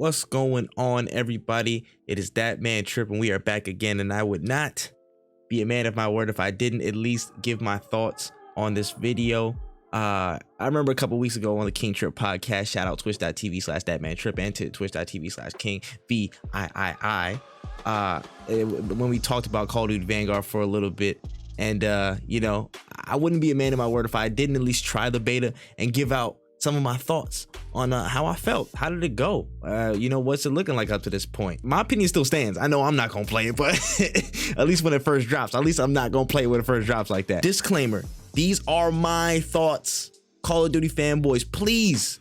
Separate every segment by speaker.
Speaker 1: What's going on, everybody? It is that man Trip, and we are back again, and I would not be a man of my word if I didn't at least give my thoughts on this video. I remember a couple weeks ago on the King Trip podcast, shout out twitch.tv/thatmantrip and to twitch.tv/king VIII, when we talked about Call of Duty Vanguard for a little bit. And you know, I wouldn't be a man of my word if I didn't at least try the beta and give out some of my thoughts on how I felt. How did it go? You know, what's it looking like up to this point? My opinion still stands. I know I'm not gonna play it, but at least when it first drops, at least I'm not gonna play it when it first drops like that. Disclaimer, these are my thoughts. Call of Duty fanboys, please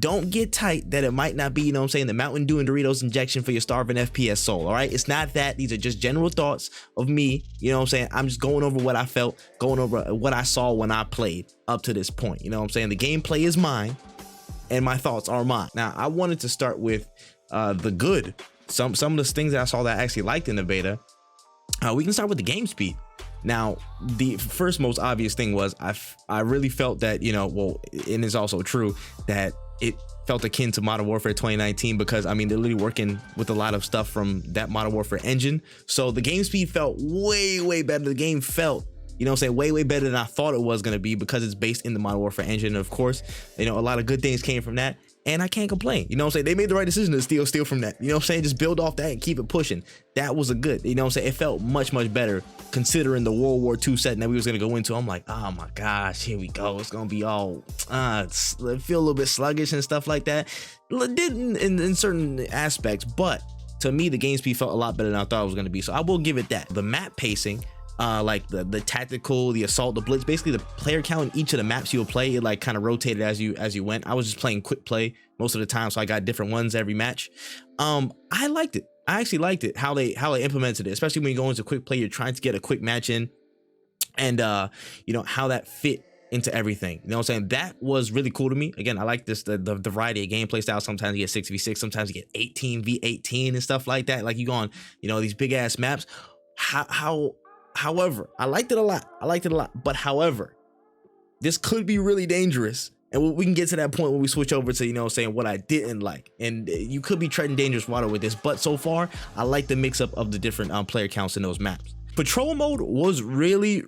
Speaker 1: don't get tight that it might not be, you know what I'm saying, the Mountain Dew and Doritos injection for your starving FPS soul, all right? It's not that. These are just general thoughts of me, you know what I'm saying? I'm just going over what I felt, going over what I saw when I played up to this point, you know what I'm saying? The gameplay is mine, and my thoughts are mine. Now, I wanted to start with the good. Some of the things that I saw that I actually liked in the beta. We can start with the game speed. Now, the first most obvious thing was I really felt that, you know, well, and it's also true that it felt akin to Modern Warfare 2019 because, I mean, they're literally working with a lot of stuff from that Modern Warfare engine. So the game speed felt way better. The game felt, you know what I'm saying, way better than I thought it was going to be because it's based in the Modern Warfare engine. And of course, you know, a lot of good things came from that. And I can't complain. You know what I'm saying? They made the right decision to steal from that. You know what I'm saying? Just build off that and keep it pushing. That was a good, you know what I'm saying? It felt much better considering the World War II setting that we was going to go into. I'm like, oh my gosh, here we go. It's going to be all, it feel a little bit sluggish and stuff like that. It did in certain aspects, but to me, the game speed felt a lot better than I thought it was going to be. So I will give it that. The map pacing, like the tactical, the assault, the blitz, basically the player count in each of the maps you'll play, it like kind of rotated as you went. I was just playing quick play most of the time, so I got different ones every match. I liked it. I actually liked it how they implemented it, especially when you go into quick play, you're trying to get a quick match in, and you know how that fit into everything. You know what I'm saying? That was really cool to me. Again, I like this the variety of gameplay styles. Sometimes you get 6v6, sometimes you get 18v18 and stuff like that. Like you go on, you know, these big ass maps. However, I liked it a lot. But however, this could be really dangerous. And we can get to that point when we switch over to, you know what I'm saying, what I didn't like. And you could be treading dangerous water with this. But so far, I like the mix up of the different player counts in those maps. Patrol mode was really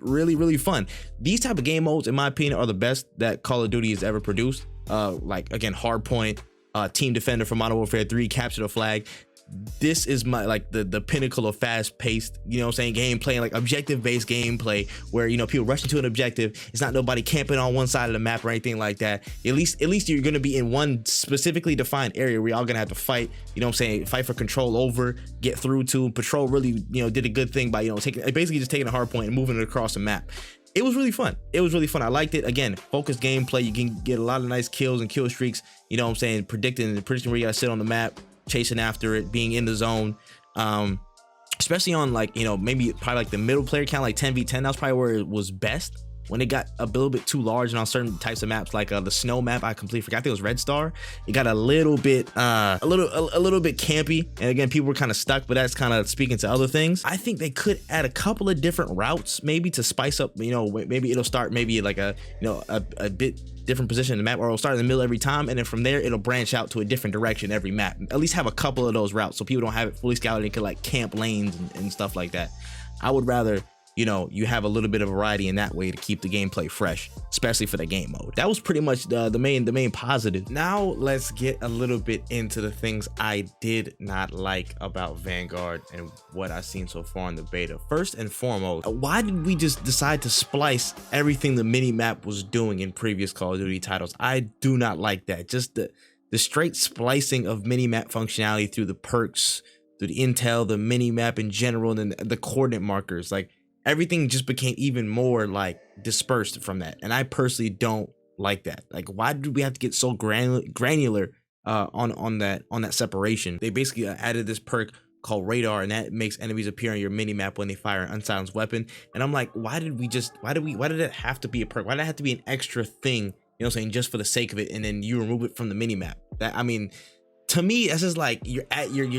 Speaker 1: fun. These type of game modes, in my opinion, are the best that Call of Duty has ever produced. Like, again, Hardpoint, Team Defender for Modern Warfare 3, Capture the Flag. This is my like the pinnacle of fast-paced, you know what I'm saying, gameplay, like objective-based gameplay where, you know, people rush into an objective. It's not nobody camping on one side of the map or anything like that. At least you're gonna be in one specifically defined area where y'all gonna have to fight, you know what I'm saying, fight for control over, get through to. Patrol really, you know, did a good thing by, you know, basically just taking a hard point and moving it across the map. It was really fun. I liked it. Again, focused gameplay. You can get a lot of nice kills and kill streaks, you know what I'm saying, predicting where you gotta sit on the map, chasing after it, being in the zone, especially on, like, you know, maybe probably like the middle player count, like 10v10. That's probably where it was best. When it got a little bit too large, and on certain types of maps, like the snow map, I completely forgot. I think it was Red Star. It got a little bit a little bit campy, and again, people were kind of stuck. But that's kind of speaking to other things. I think they could add a couple of different routes, maybe to spice up. You know, maybe it'll start maybe like a bit different position in the map, or it'll start in the middle every time, and then from there it'll branch out to a different direction every map. At least have a couple of those routes so people don't have it fully scouted and can like camp lanes and stuff like that. I would rather, you know, you have a little bit of variety in that way to keep the gameplay fresh, especially for the game mode. That was pretty much the main positive. Now let's get a little bit into the things I did not like about Vanguard and what I've seen so far in the beta. First and foremost, why did we just decide to splice everything the mini-map was doing in previous Call of Duty titles? I do not like that. Just the straight splicing of mini-map functionality through the perks, through the intel, the mini-map in general, and then the coordinate markers. Like, everything just became even more like dispersed from that, and I personally don't like that. Like, why did we have to get so granular on that separation? They basically added this perk called radar, and that makes enemies appear on your mini map when they fire an unsilenced weapon. And I'm like, why did it have to be a perk? Why did it have to be an extra thing, you know what I'm saying, just for the sake of it, and then you remove it from the mini map? That, I mean, to me, that's just like you're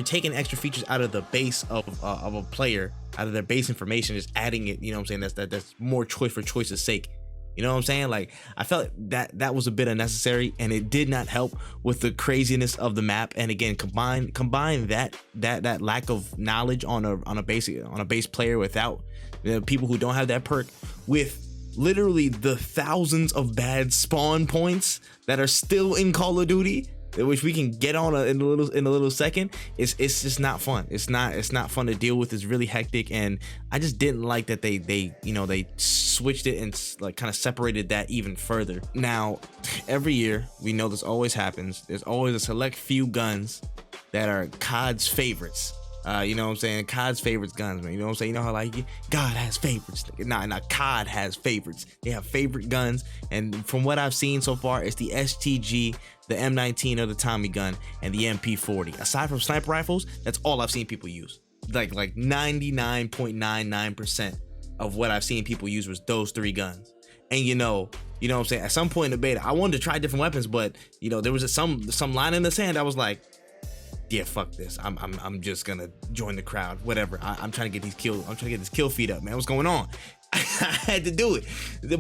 Speaker 1: taking extra features out of the base of a player, out of their base information, just adding it, you know what I'm saying? That's more choice for choice's sake. You know what I'm saying? Like, I felt that was a bit unnecessary, and it did not help with the craziness of the map. And again, combine that lack of knowledge on a base player without people who don't have that perk with literally the thousands of bad spawn points that are still in Call of Duty, which we can get on in a little second. It's just not fun. It's not fun to deal with. It's really hectic, and I just didn't like that they switched it and like kind of separated that even further. Now, every year we know this always happens. There's always a select few guns that are COD's favorites. You know what I'm saying? COD's favorites guns, man. You know what I'm saying? You know how like God has favorites. Nah, COD has favorites. They have favorite guns, and from what I've seen so far, it's the STG, the M19 or the Tommy gun, and the MP40. Aside from sniper rifles, that's all I've seen people use. Like 99.99% of what I've seen people use was those three guns. And you know what I'm saying? At some point in the beta, I wanted to try different weapons, but there was some line in the sand. I was like, yeah, fuck this. I'm just gonna join the crowd. Whatever. I'm trying to get these kills. I'm trying to get this kill feed up, man. What's going on? I had to do it.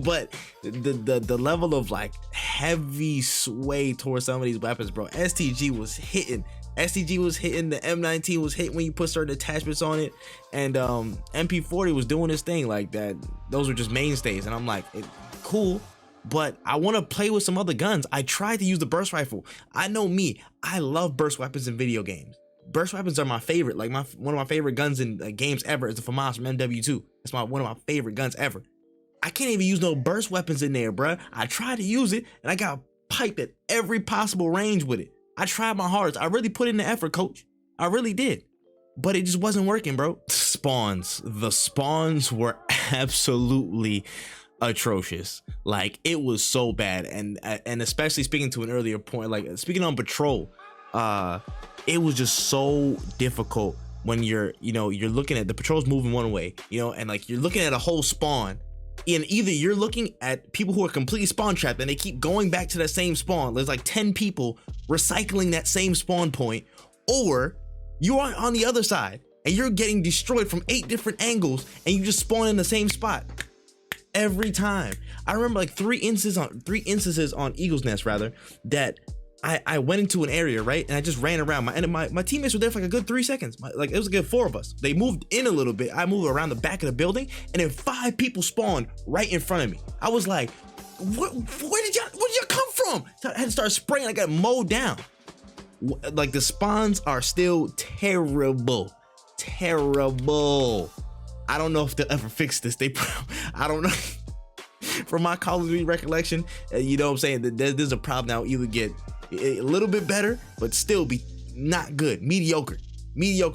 Speaker 1: But the level of like heavy sway towards some of these weapons, bro. STG was hitting. The M19 was hitting when you put certain attachments on it, and MP40 was doing this thing like that. Those were just mainstays, and I'm like, cool. But I want to play with some other guns. I tried to use the burst rifle. I know me. I love burst weapons in video games. Burst weapons are my favorite. Like one of my favorite guns in games ever is the FAMAS from MW2. That's one of my favorite guns ever. I can't even use no burst weapons in there, bruh. I tried to use it, and I got piped at every possible range with it. I tried my hardest. I really put in the effort, coach. I really did. But it just wasn't working, bro. Spawns. The spawns were absolutely atrocious. Like, it was so bad, and especially speaking to an earlier point, like speaking on patrol, it was just so difficult when you're looking at the patrols moving one way, and like you're looking at a whole spawn, and either you're looking at people who are completely spawn trapped and they keep going back to that same spawn. There's like 10 people recycling that same spawn point, or you're on the other side and you're getting destroyed from 8 different angles and you just spawn in the same spot every time. I remember like three instances on Eagle's Nest rather, that I went into an area, right, and I just ran around. My teammates were there for like a good 3 seconds. Like, it was a good 4 of us. They moved in a little bit. I moved around the back of the building, and then 5 people spawned right in front of me. I was like, where did y'all come from? I had to start spraying. I got mowed down. Like, the spawns are still terrible. I don't know if they'll ever fix this. I don't know. From my Call of Duty recollection, you know what I'm saying, there's a problem now. Either get a little bit better, but still be not good. Mediocre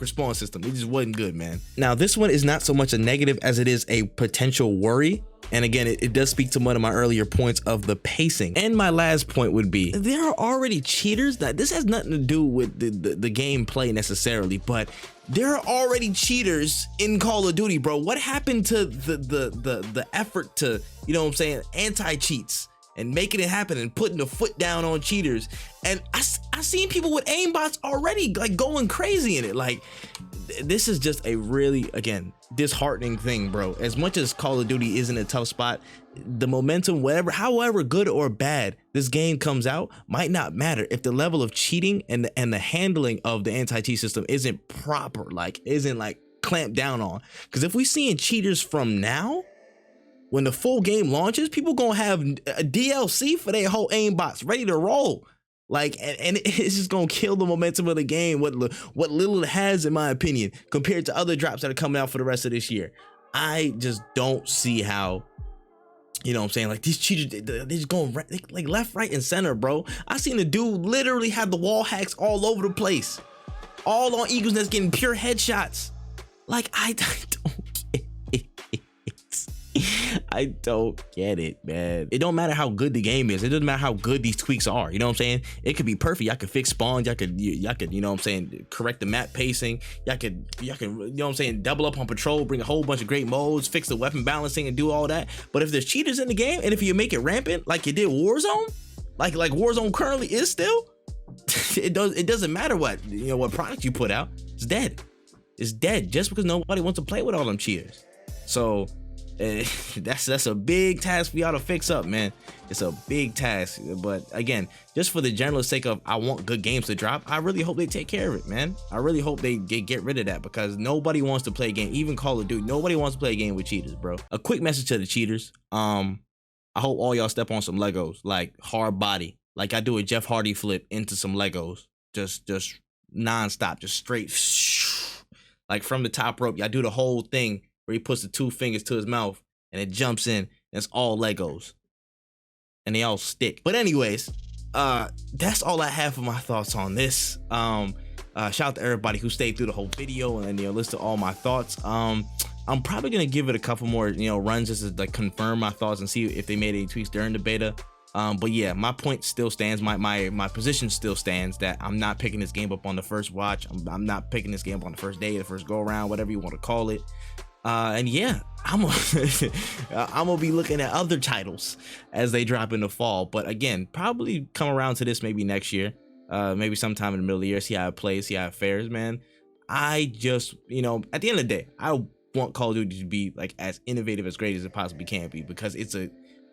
Speaker 1: spawn system. It just wasn't good, man. Now, this one is not so much a negative as it is a potential worry. And again, it does speak to one of my earlier points of the pacing. And my last point would be, there are already cheaters. That this has nothing to do with the gameplay necessarily, but there are already cheaters in Call of Duty, bro. What happened to the effort to, you know what I'm saying, anti-cheats and making it happen and putting the foot down on cheaters? And I seen people with aimbots already like going crazy in it. Like, this is just a really, again, disheartening thing, bro. As much as Call of Duty is in a tough spot, the momentum, however good or bad this game comes out, might not matter if the level of cheating and the handling of the anti-cheat system isn't proper, like isn't like clamped down on. Because if we seeing cheaters from now, when the full game launches, people gonna have a DLC for their whole aimbots ready to roll. Like, and it's just gonna kill the momentum of the game, what little it has, in my opinion, compared to other drops that are coming out for the rest of this year. I just don't see how, you know what I'm saying, like, these cheaters, they're just going like left, right, and center, bro. I seen a dude literally have the wall hacks all over the place, all on Eagles Nest, getting pure headshots. Like, I don't get it. I don't get it, man. It don't matter how good the game is. It doesn't matter how good these tweaks are. You know what I'm saying? It could be perfect. Y'all could fix spawns. Y'all could, you know what I'm saying, correct the map pacing. Y'all could, you know what I'm saying, double up on patrol, bring a whole bunch of great modes, fix the weapon balancing, and do all that. But if there's cheaters in the game, and if you make it rampant like you did Warzone, like Warzone currently is still, it doesn't matter what, you know, what product you put out. It's dead. It's dead just because nobody wants to play with all them cheaters. So That's a big task for y'all to fix up, man. It's a big task. But again, just for the general sake of I want good games to drop, I really hope they take care of it, man. I really hope they get rid of that, because nobody wants to play a game, even Call of Duty, nobody wants to play a game with cheaters, bro. A quick message to the cheaters. I hope all y'all step on some Legos, like hard body. Like I do a Jeff Hardy flip into some Legos. Just non-stop, just straight, like from the top rope. Y'all do the whole thing where he puts the 2 fingers to his mouth and it jumps in. And it's all Legos. And they all stick. But anyways, that's all I have for my thoughts on this. Shout out to everybody who stayed through the whole video and listened to all my thoughts. I'm probably gonna give it a couple more runs just to like confirm my thoughts and see if they made any tweaks during the beta. But yeah, my point still stands. My position still stands that I'm not picking this game up on the first watch. I'm not picking this game up on the first day, the first go around, whatever you want to call it. And yeah, I'm gonna be looking at other titles as they drop in the fall. But again, probably come around to this maybe next year, maybe sometime in the middle of the year, see how it plays, see how it fares, man. I just, at the end of the day, I want Call of Duty to be like as innovative, as great as it possibly can be, because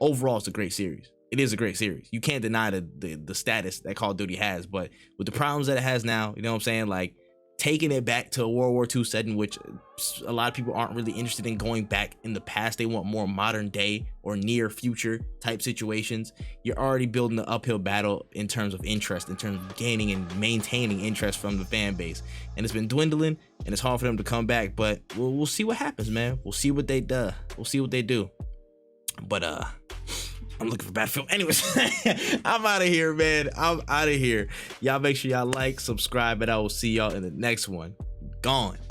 Speaker 1: overall it's a great series. It is a great series. You can't deny the status that Call of Duty has, but with the problems that it has now, you know what I'm saying? Like taking it back to a World War II setting, which a lot of people aren't really interested in going back in the past. They want more modern day or near future type situations. You're already building an uphill battle in terms of interest, in terms of gaining and maintaining interest from the fan base. And it's been dwindling, and it's hard for them to come back, but we'll see what happens, man. We'll see what they do. We'll see what they do. But I'm looking for Battlefield. Anyways, I'm out of here, man. I'm out of here. Y'all make sure y'all like, subscribe, and I will see y'all in the next one. Gone.